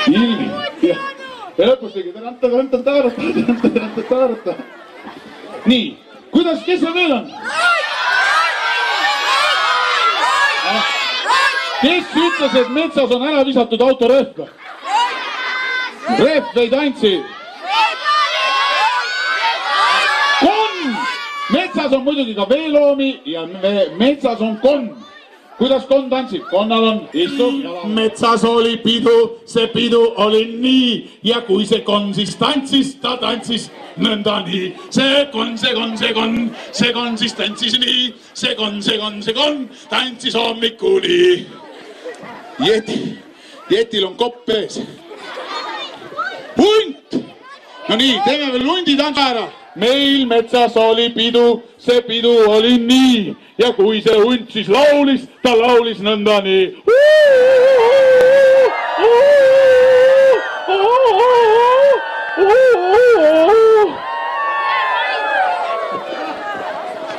Ilmi. Ja lõpus tegi taarata. Nii, kuidas, kes seal veel on? Kes ütles, et metsas on ära visatud autorehv? Rehv ei tantsi. Konn! Metsas on muidugi ka veeloomi ja metsas on konn. Kuidas konn tantsib? Konnal on istub. Metsas oli pidu, see pidu oli nii. Ja kui see konn siis tantsis, ta tantsis nõnda nii. See konn siis tantsis nii. See konn tantsis hommikuni. Jetil on kopp ees. Hunt! No nii, teeme veel hundi tantsu ära. Meil metsas oli pidu, see pidu oli nii. Ja kui see hunt siis laulis, ta laulis nõnda nii.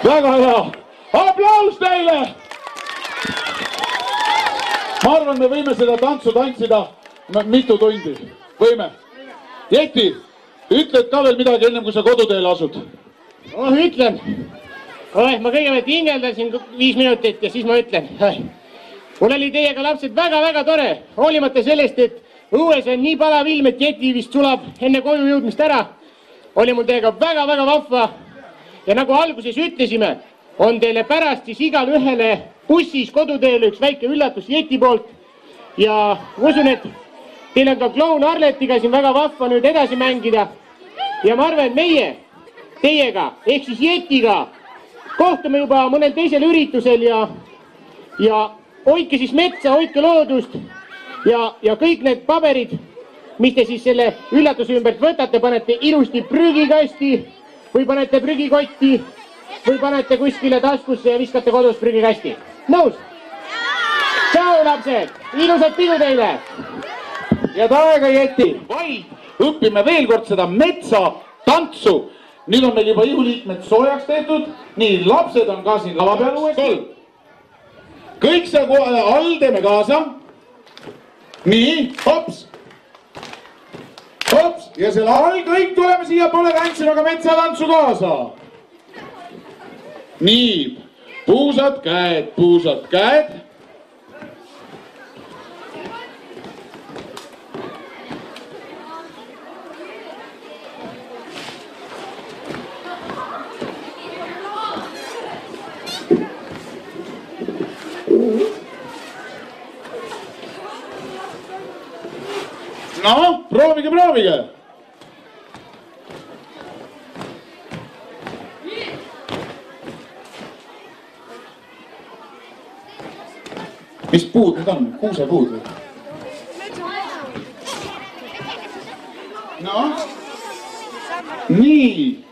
Väga hea. Aplaus teile! Ma arvan, me võime seda tantsu tantsida mitu tundi. Võime. Jeti, ütled ka veel midagi ennem, kui sa koduteele asud? Ütlen. Ma kõigepealt hingeldasin 5 minutit ja siis ma ütlen. Mul oli teiega lapsed väga-väga tore. Hoolimata sellest, et õues on nii palav ilm, et Jeti vist sulab enne koju jõudmist ära. Oli mul teiega väga-väga vahva. Ja nagu alguses ütlesime, on teile pärast siis igal ühele bussis koduteele üks väike üllatus Jeti poolt. Ja usun, et teil on ka kloun Arletiga siin väga vahva nüüd edasi mängida. Ja ma arvan, et meie teiega ehk siis Jetiga kohtume juba mõnel teisel üritusel ja hoidke siis metsa, hoidke loodust ja kõik need paberid, mis te siis selle üllatuse ümbert võtate, panete ilusti prügikasti või panete prügikotti või panete kuskile taskusse ja viskate kodus prügikasti. Nõus? Tšau, lapsed! Ilusat pidu teile! Ja taega, Jeti! Vaid õpime veel kord seda metsa tantsu. Nüüd on meil juba ihuliikmed soojaks tehtud. Nii, lapsed on ka siin lava peal uuesti. Kõik see all teeme kaasa. Nii, hops. Hops. Ja selle all kõik tuleme siia poole tantsima ka metsatantsu kaasa. Nii, puusad käed. No, proovige. Mis puud need on? Kuusepuud või? No? Nii.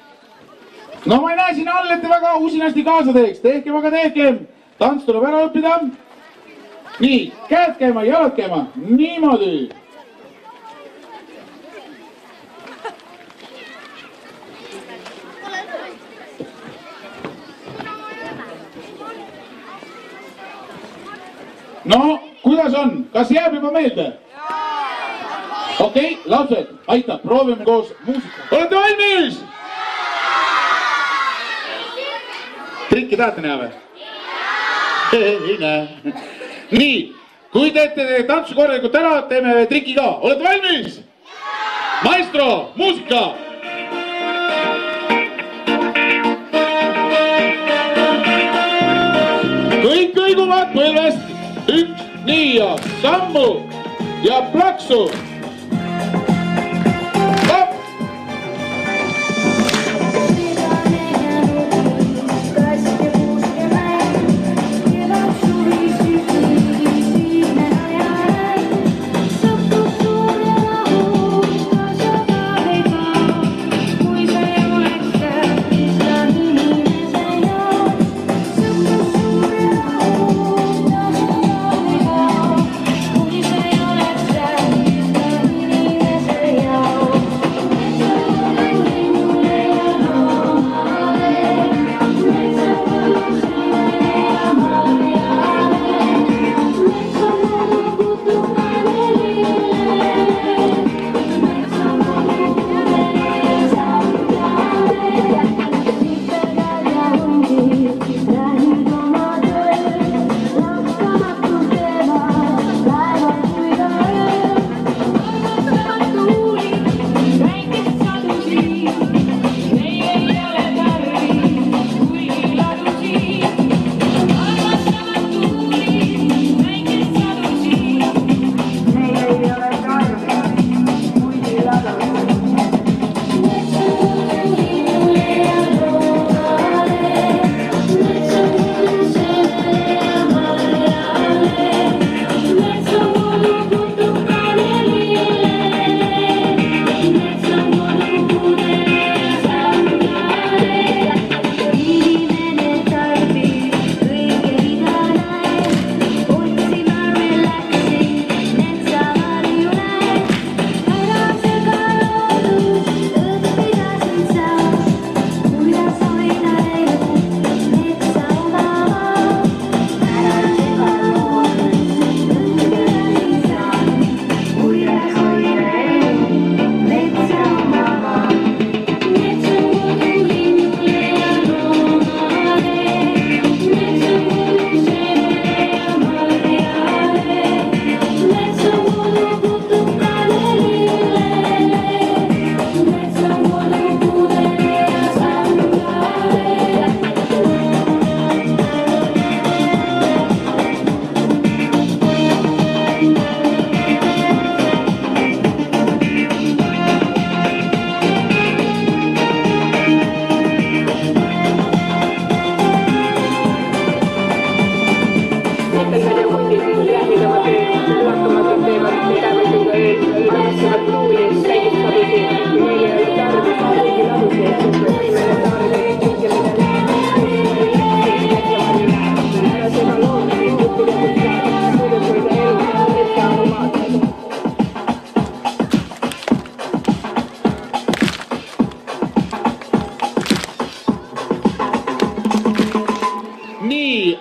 No ma ei näe siin all, et te väga usinasti kaasa teeks. Tehkem, aga tehkem. Tants tuleb ära õppida. Nii, käed käima, jalad käima. Niimoodi. No, kuidas on? Kas jääb juba meelde? Okei, lapsed, aitab, proovime koos muusika. Olete valmis? Trikki tahate näha või? Ei näe. Nii, kui teete tantsu korralikult ära, teeme triki ka. Olete valmis? Maestro, muusika! Kõik kõiguvad põlvest. Üks, nii ja sammu ja plaksu.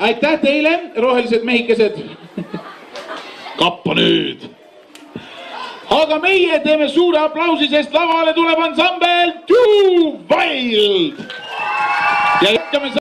aitäh teile, rohelised mehikesed. Kappa nüüd. Aga meie teeme suure aplausi, sest lavale tuleb ansambel Too Wild. Ja jätkame